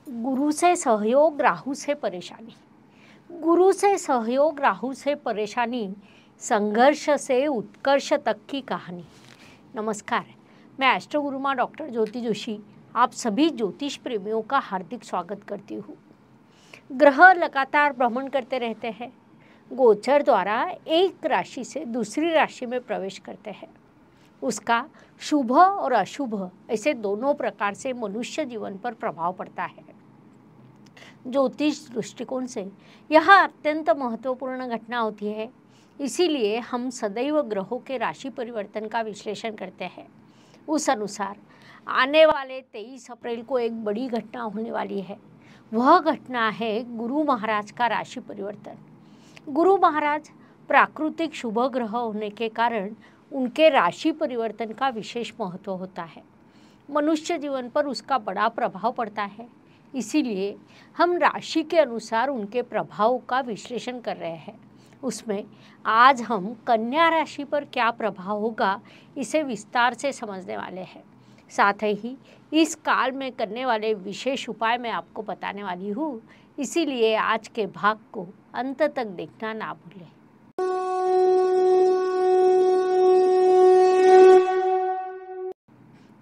गुरु से सहयोग, राहु से परेशानी। गुरु से सहयोग, राहु से परेशानी, संघर्ष से उत्कर्ष तक की कहानी। नमस्कार, मैं एस्ट्रो गुरुमा डॉक्टर ज्योति जोशी आप सभी ज्योतिष प्रेमियों का हार्दिक स्वागत करती हूँ। ग्रह लगातार भ्रमण करते रहते हैं, गोचर द्वारा एक राशि से दूसरी राशि में प्रवेश करते हैं। उसका शुभ और अशुभ ऐसे दोनों प्रकार से मनुष्य जीवन पर प्रभाव पड़ता है। ज्योतिष दृष्टिकोण से यह अत्यंत महत्वपूर्ण घटना होती है, इसीलिए हम सदैव ग्रहों के राशि परिवर्तन का विश्लेषण करते हैं। उस अनुसार आने वाले 23 अप्रैल को एक बड़ी घटना होने वाली है। वह घटना है गुरु महाराज का राशि परिवर्तन। गुरु महाराज प्राकृतिक शुभ ग्रह होने के कारण उनके राशि परिवर्तन का विशेष महत्व होता है। मनुष्य जीवन पर उसका बड़ा प्रभाव पड़ता है, इसीलिए हम राशि के अनुसार उनके प्रभाव का विश्लेषण कर रहे हैं। उसमें आज हम कन्या राशि पर क्या प्रभाव होगा इसे विस्तार से समझने वाले हैं। साथ ही इस काल में करने वाले विशेष उपाय मैं आपको बताने वाली हूँ, इसीलिए आज के भाग को अंत तक देखना ना भूलें।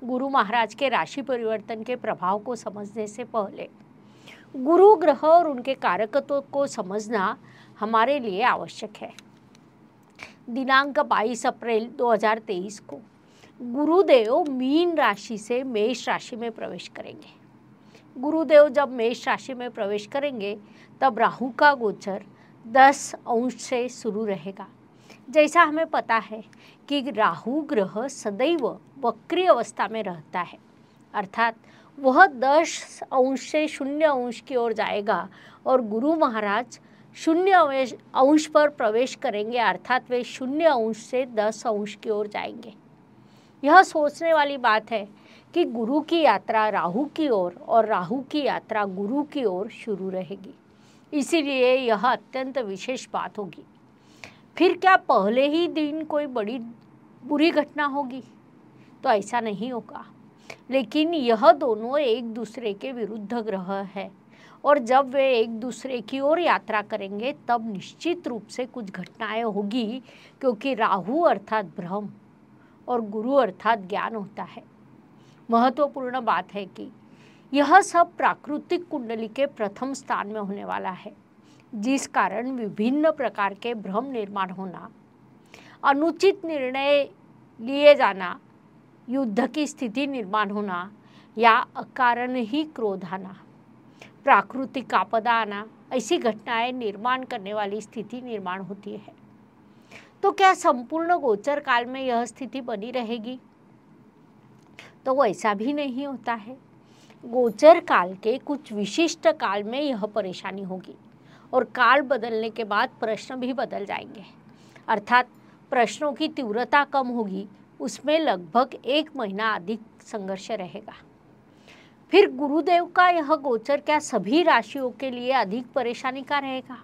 गुरु महाराज के राशि परिवर्तन के प्रभाव को समझने से पहले गुरु ग्रह और उनके कारकत्व को समझना हमारे लिए आवश्यक है। दिनांक 22 अप्रैल 2023 को गुरुदेव मीन राशि से मेष राशि में प्रवेश करेंगे। गुरुदेव जब मेष राशि में प्रवेश करेंगे तब राहु का गोचर 10 अंश से शुरू रहेगा। जैसा हमें पता है कि राहु ग्रह सदैव वक्री अवस्था में रहता है, अर्थात वह 10 अंश से 0 अंश की ओर जाएगा और गुरु महाराज 0 अंश पर प्रवेश करेंगे, अर्थात वे 0 अंश से 10 अंश की ओर जाएंगे। यह सोचने वाली बात है कि गुरु की यात्रा राहु की ओर और राहु की यात्रा गुरु की ओर शुरू रहेगी, इसीलिए यह अत्यंत विशेष बात होगी। फिर क्या पहले ही दिन कोई बड़ी बुरी घटना होगी? तो ऐसा नहीं होगा, लेकिन यह दोनों एक दूसरे के विरुद्ध ग्रह है और जब वे एक दूसरे की ओर यात्रा करेंगे तब निश्चित रूप से कुछ घटनाएं होगी, क्योंकि राहु अर्थात भ्रम और गुरु अर्थात ज्ञान होता है। महत्वपूर्ण बात है कि यह सब प्राकृतिक कुंडली के प्रथम स्थान में होने वाला है, जिस कारण विभिन्न प्रकार के भ्रम निर्माण होना, अनुचित निर्णय लिए जाना, युद्ध की स्थिति निर्माण होना या अकारण ही क्रोध आना, प्राकृतिक आपदा आना, ऐसी घटनाएं निर्माण करने वाली स्थिति निर्माण होती है। तो क्या संपूर्ण गोचर काल में यह स्थिति बनी रहेगी? तो वैसा भी नहीं होता है। गोचर काल के कुछ विशिष्ट काल में यह परेशानी होगी और काल बदलने के बाद प्रश्न भी बदल जाएंगे, अर्थात प्रश्नों की तीव्रता कम होगी, उसमें लगभग 1 महीना अधिक संघर्ष रहेगा। फिर गुरुदेव का यह गोचर क्या सभी राशियों के लिए अधिक परेशानी का रहेगा?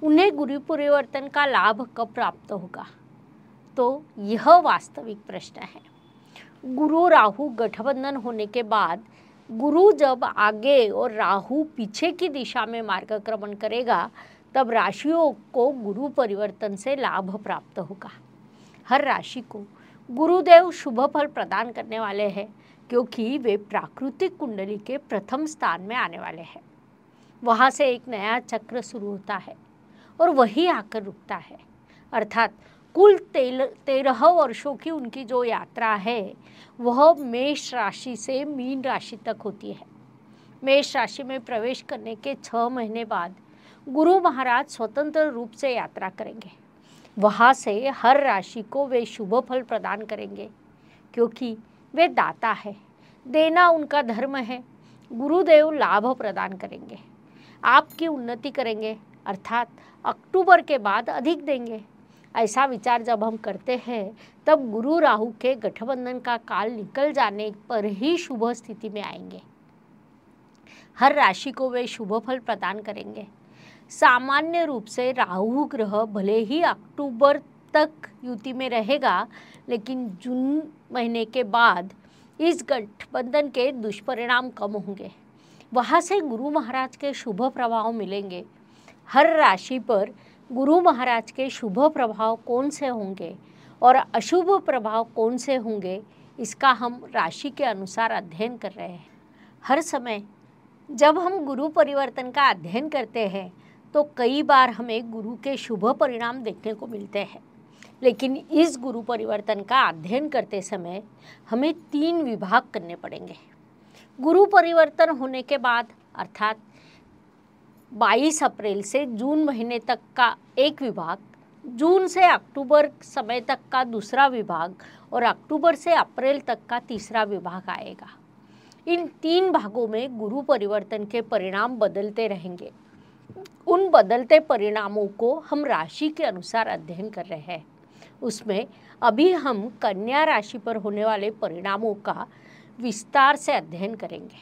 उन्हें गुरु परिवर्तन का लाभ कब प्राप्त होगा? तो यह वास्तविक प्रश्न है। गुरु राहु गठबंधन होने के बाद गुरु जब आगे और राहु पीछे की दिशा में मार्गक्रमण करेगा तब राशियों को गुरु परिवर्तन से लाभ प्राप्त होगा। हर राशि को गुरुदेव शुभ फल प्रदान करने वाले हैं, क्योंकि वे प्राकृतिक कुंडली के प्रथम स्थान में आने वाले हैं। वहाँ से एक नया चक्र शुरू होता है और वही आकर रुकता है, अर्थात कुल 13 वर्षों की उनकी जो यात्रा है वह मेष राशि से मीन राशि तक होती है। मेष राशि में प्रवेश करने के 6 महीने बाद गुरु महाराज स्वतंत्र रूप से यात्रा करेंगे। वहाँ से हर राशि को वे शुभ फल प्रदान करेंगे, क्योंकि वे दाता है, देना उनका धर्म है। गुरुदेव लाभ प्रदान करेंगे, आपकी उन्नति करेंगे, अर्थात अक्टूबर के बाद अधिक देंगे। ऐसा विचार जब हम करते हैं तब गुरु राहु के गठबंधन का काल निकल जाने पर ही शुभ स्थिति में आएंगे। हर राशि को वे शुभ फल प्रदान करेंगे। सामान्य रूप से राहु ग्रह भले ही अक्टूबर तक युति में रहेगा, लेकिन जून महीने के बाद इस गठबंधन के दुष्परिणाम कम होंगे। वहाँ से गुरु महाराज के शुभ प्रभाव मिलेंगे। हर राशि पर गुरु महाराज के शुभ प्रभाव कौन से होंगे और अशुभ प्रभाव कौन से होंगे, इसका हम राशि के अनुसार अध्ययन कर रहे हैं। हर समय जब हम गुरु परिवर्तन का अध्ययन करते हैं तो कई बार हमें गुरु के शुभ परिणाम देखने को मिलते हैं, लेकिन इस गुरु परिवर्तन का अध्ययन करते समय हमें 3 विभाग करने पड़ेंगे। गुरु परिवर्तन होने के बाद अर्थात 22 अप्रैल से जून महीने तक का एक विभाग, जून से अक्टूबर समय तक का दूसरा विभाग और अक्टूबर से अप्रैल तक का तीसरा विभाग आएगा। इन 3 भागों में गुरु परिवर्तन के परिणाम बदलते रहेंगे। उन बदलते परिणामों को हम राशि के अनुसार अध्ययन कर रहे हैं। उसमें अभी हम कन्या राशि पर होने वाले परिणामों का विस्तार से अध्ययन करेंगे।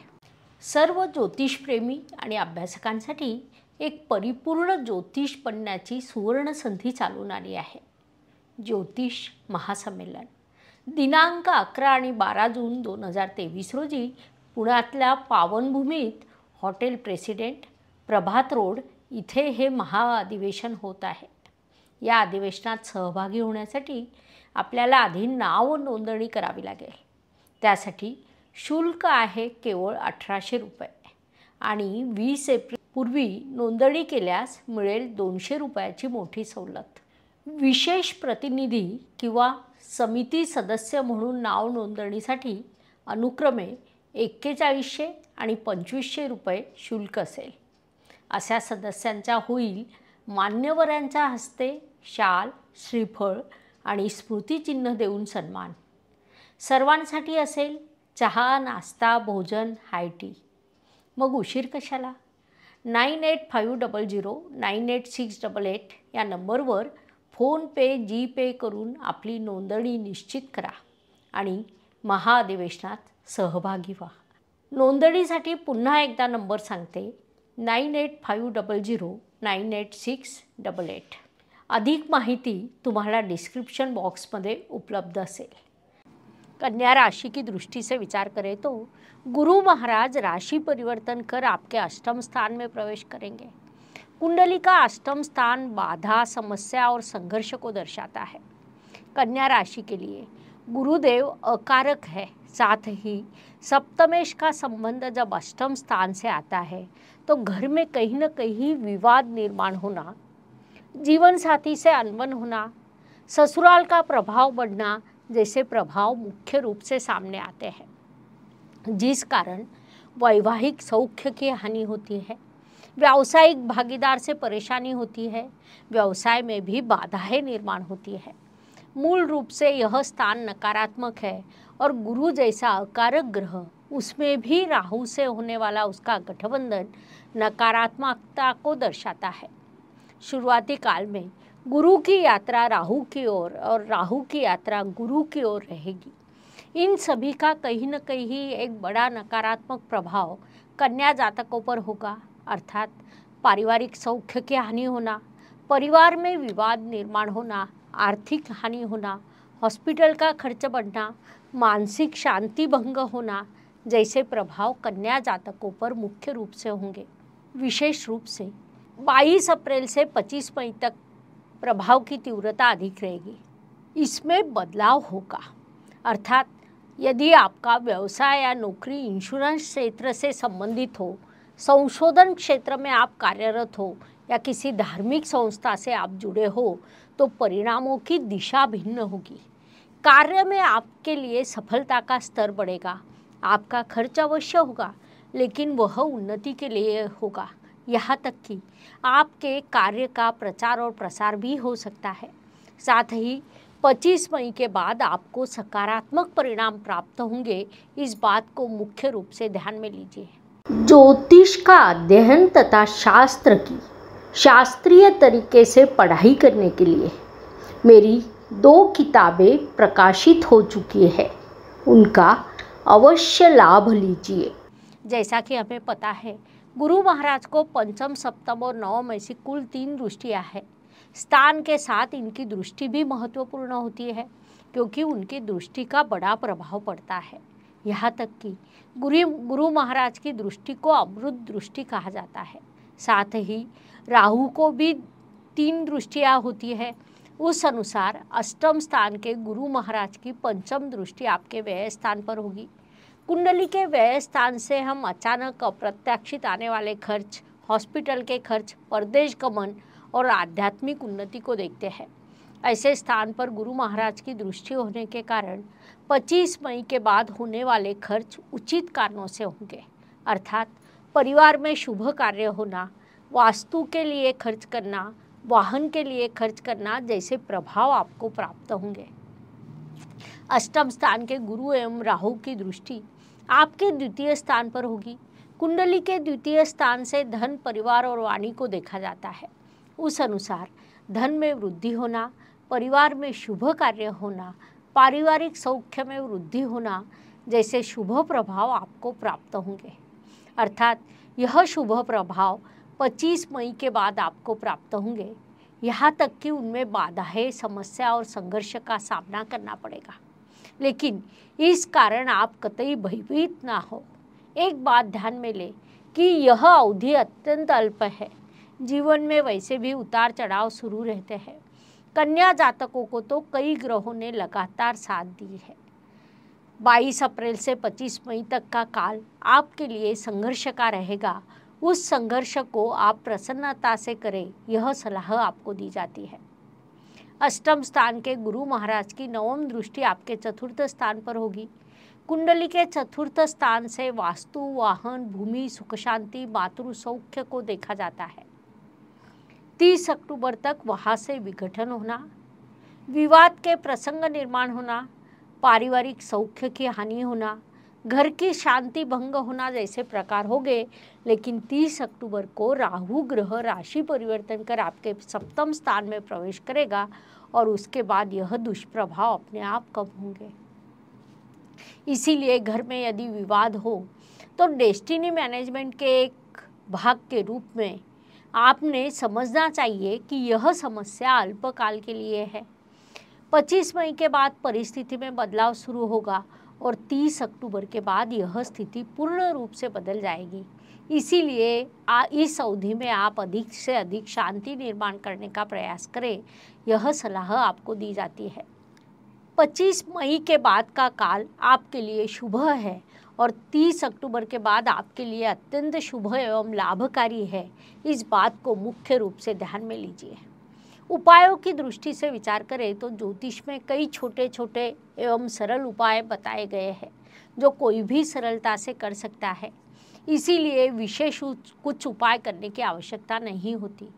सर्व ज्योतिष प्रेमी आणि अभ्यासकांसाठी एक परिपूर्ण ज्योतिष बनण्याची सुवर्ण संधी चालून आली आहे। ज्योतिष महासंमेलन दिनांक 11 आणि 12 जून 2023 रोजी पुण्यातल्या पावनभूमीत हॉटेल प्रेसिडेंट प्रभात रोड इथे हे महाअधिवेशन होत आहे। या अधिवेशनात सहभागी होण्यासाठी आपल्याला आधी नाव नोंदणी करावी लागेल। त्यासाठी शुल्क आहे केवळ 1800 रुपये आणि 20 एप्रिल पूर्वी नोंदणी केल्यास मिळेल 200 रुपयाची मोठी सवलत। विशेष प्रतिनिधी किंवा समिती सदस्य म्हणून नाव नोंदणीसाठी अनुक्रमे 4100 आणि 2500 रुपये शुल्क असेल। अशा सदस्यांचा होईल मान्यवरांच्या हस्ते शाल, श्रीफळ आणि स्मृतिचिन्ह देऊन सन्मान। सर्वांसाठी असेल चहा, नाश्ता, भोजन, हाय टी। मग उशीर कशाला? 9850098688 या नंबरवर फोनपे, जीपे करून आपली नोंदणी निश्चित करा आणि महाअधिवेशनात सहभागी व्हा। नोंदणीसाठी पुन्हा एकदा नंबर सांगते, 9850098688। अधिक माहिती तुम्हाला डिस्क्रिप्शन बॉक्स में उपलब्ध असेल। कन्या राशि की दृष्टि से विचार करें तो गुरु महाराज राशि परिवर्तन कर आपके अष्टम स्थान में प्रवेश करेंगे। कुंडली का अष्टम स्थान बाधा, समस्या और संघर्ष को दर्शाता है। कन्या राशि के लिए गुरुदेव अकारक है, साथ ही सप्तमेश का संबंध जब अष्टम स्थान से आता है तो घर में कहीं न कहीं विवाद निर्माण होना, जीवन साथी से अनबन होना, ससुराल का प्रभाव बढ़ना जैसे प्रभाव मुख्य रूप से सामने आते हैं, जिस कारण वैवाहिक सौख्य की हानि होती है, व्यावसायिक भागीदार से परेशानी होती है, व्यवसाय में भी बाधाएं निर्माण होती है। मूल रूप से यह स्थान नकारात्मक है और गुरु जैसा अकारक ग्रह, उसमें भी राहु से होने वाला उसका गठबंधन नकारात्मकता को दर्शाता है। शुरुआती काल में गुरु की यात्रा राहु की ओर और राहु की यात्रा गुरु की ओर रहेगी। इन सभी का कहीं न कहीं एक बड़ा नकारात्मक प्रभाव कन्या जातकों पर होगा, अर्थात पारिवारिक सौख्य की हानि होना, परिवार में विवाद निर्माण होना, आर्थिक हानि होना, हॉस्पिटल का खर्च बढ़ना, मानसिक शांति भंग होना जैसे प्रभाव कन्या जातकों पर मुख्य रूप से होंगे। विशेष रूप से 22 अप्रैल से 25 मई तक प्रभाव की तीव्रता अधिक रहेगी। इसमें बदलाव होगा, अर्थात यदि आपका व्यवसाय या नौकरी इंश्योरेंस क्षेत्र से संबंधित हो, संशोधन क्षेत्र में आप कार्यरत हो या किसी धार्मिक संस्था से आप जुड़े हो तो परिणामों की दिशा भिन्न होगी। कार्य में आपके लिए सफलता का स्तर बढ़ेगा। आपका खर्च अवश्य होगा, लेकिन वह उन्नति के लिए होगा। यहाँ तक कि आपके कार्य का प्रचार और प्रसार भी हो सकता है। साथ ही 25 मई के बाद आपको सकारात्मक परिणाम प्राप्त होंगे, इस बात को मुख्य रूप से ध्यान में लीजिए। ज्योतिष का अध्ययन तथा शास्त्र की शास्त्रीय तरीके से पढ़ाई करने के लिए मेरी 2 किताबें प्रकाशित हो चुकी है, उनका अवश्य लाभ लीजिए। जैसा कि हमें पता है, गुरु महाराज को पंचम, सप्तम और नवम ऐसी कुल 3 दृष्टियाँ हैं। स्थान के साथ इनकी दृष्टि भी महत्वपूर्ण होती है, क्योंकि उनकी दृष्टि का बड़ा प्रभाव पड़ता है। यहाँ तक कि गुरु महाराज की दृष्टि को अमृत दृष्टि कहा जाता है। साथ ही राहु को भी 3 दृष्टियाँ होती है। उस अनुसार अष्टम स्थान के गुरु महाराज की पंचम दृष्टि आपके व्यय स्थान पर होगी। कुंडली के व्यय स्थान से हम अचानक अप्रत्याशित आने वाले खर्च, हॉस्पिटल के खर्च, परदेश गमन और आध्यात्मिक उन्नति को देखते हैं। ऐसे स्थान पर गुरु महाराज की दृष्टि होने के कारण 25 मई के बाद होने वाले खर्च उचित कारणों से होंगे, अर्थात परिवार में शुभ कार्य होना, वास्तु के लिए खर्च करना, वाहन के लिए खर्च करना जैसे प्रभाव आपको प्राप्त होंगे। अष्टम स्थान के गुरु एवं राहु की दृष्टि आपके द्वितीय स्थान पर होगी। कुंडली के द्वितीय स्थान से धन, परिवार और वाणी को देखा जाता है। उस अनुसार धन में वृद्धि होना, परिवार में शुभ कार्य होना, पारिवारिक सौख्य में वृद्धि होना जैसे शुभ प्रभाव आपको प्राप्त होंगे, अर्थात यह शुभ प्रभाव 25 मई के बाद आपको प्राप्त होंगे। यहाँ तक कि उनमें बाधाएं, समस्या और संघर्ष का सामना करना पड़ेगा, लेकिन इस कारण आप कतई भयभीत ना हो। एक बात ध्यान में ले कि यह अवधि अत्यंत अल्प है। जीवन में वैसे भी उतार चढ़ाव शुरू रहते हैं। कन्या जातकों को तो कई ग्रहों ने लगातार साथ दी है। 22 अप्रैल से 25 मई तक का काल आपके लिए संघर्ष का रहेगा। उस संघर्ष को आप प्रसन्नता से करें, यह सलाह आपको दी जाती है। अष्टम स्थान के गुरु महाराज की नवम दृष्टि आपके चतुर्थ स्थान पर होगी। कुंडली के चतुर्थ स्थान से वास्तु, वाहन, भूमि, सुख शांति, मातृ सौख्य को देखा जाता है। 30 अक्टूबर तक वहाँ से विघटन होना, विवाद के प्रसंग निर्माण होना, पारिवारिक सौख्य की हानि होना, घर की शांति भंग होना जैसे प्रकार हो गए। लेकिन 30 अक्टूबर को राहु ग्रह राशि परिवर्तन कर आपके सप्तम स्थान में प्रवेश करेगा और उसके बाद यह दुष्प्रभाव अपने आप कम होंगे। इसीलिए घर में यदि विवाद हो तो डेस्टिनी मैनेजमेंट के एक भाग के रूप में आपने समझना चाहिए कि यह समस्या अल्पकाल के लिए है। 25 मई के बाद परिस्थिति में बदलाव शुरू होगा और 30 अक्टूबर के बाद यह स्थिति पूर्ण रूप से बदल जाएगी। इसीलिए इस अवधि में आप अधिक से अधिक शांति निर्माण करने का प्रयास करें, यह सलाह आपको दी जाती है। 25 मई के बाद का काल आपके लिए शुभ है और 30 अक्टूबर के बाद आपके लिए अत्यंत शुभ एवं लाभकारी है। इस बात को मुख्य रूप से ध्यान में लीजिए। उपायों की दृष्टि से विचार करें तो ज्योतिष में कई छोटे छोटे एवं सरल उपाय बताए गए हैं जो कोई भी सरलता से कर सकता है। इसीलिए विशेष कुछ उपाय करने की आवश्यकता नहीं होती।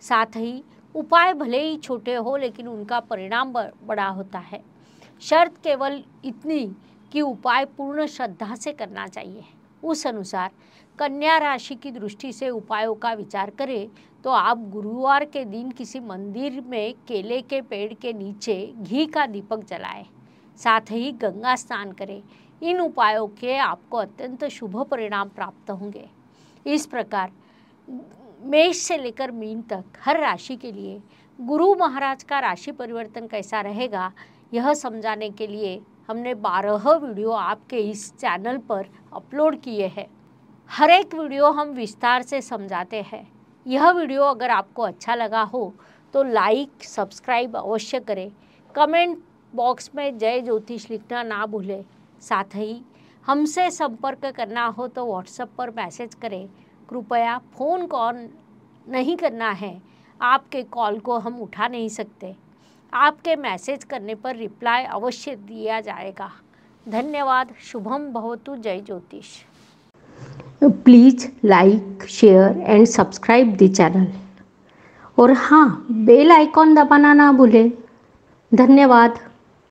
साथ ही उपाय भले ही छोटे हो लेकिन उनका परिणाम बड़ा होता है। शर्त केवल इतनी कि उपाय पूर्ण श्रद्धा से करना चाहिए। उस अनुसार कन्या राशि की दृष्टि से उपायों का विचार करें तो आप गुरुवार के दिन किसी मंदिर में केले के पेड़ के नीचे घी का दीपक जलाएं। साथ ही गंगा स्नान करें। इन उपायों के आपको अत्यंत शुभ परिणाम प्राप्त होंगे। इस प्रकार मेष से लेकर मीन तक हर राशि के लिए गुरु महाराज का राशि परिवर्तन कैसा रहेगा, यह समझाने के लिए हमने 12 वीडियो आपके इस चैनल पर अपलोड किए हैं। हर एक वीडियो हम विस्तार से समझाते हैं। यह वीडियो अगर आपको अच्छा लगा हो तो लाइक, सब्सक्राइब अवश्य करें। कमेंट बॉक्स में जय ज्योतिष लिखना ना भूलें। साथ ही हमसे संपर्क करना हो तो व्हाट्सएप पर मैसेज करें। कृपया फ़ोन कॉल नहीं करना है, आपके कॉल को हम उठा नहीं सकते। आपके मैसेज करने पर रिप्लाई अवश्य दिया जाएगा। धन्यवाद। शुभम भवतु। जय ज्योतिष। Please like, share and subscribe the channel और हाँ, बेल आइकॉन दबाना ना भूलें। धन्यवाद।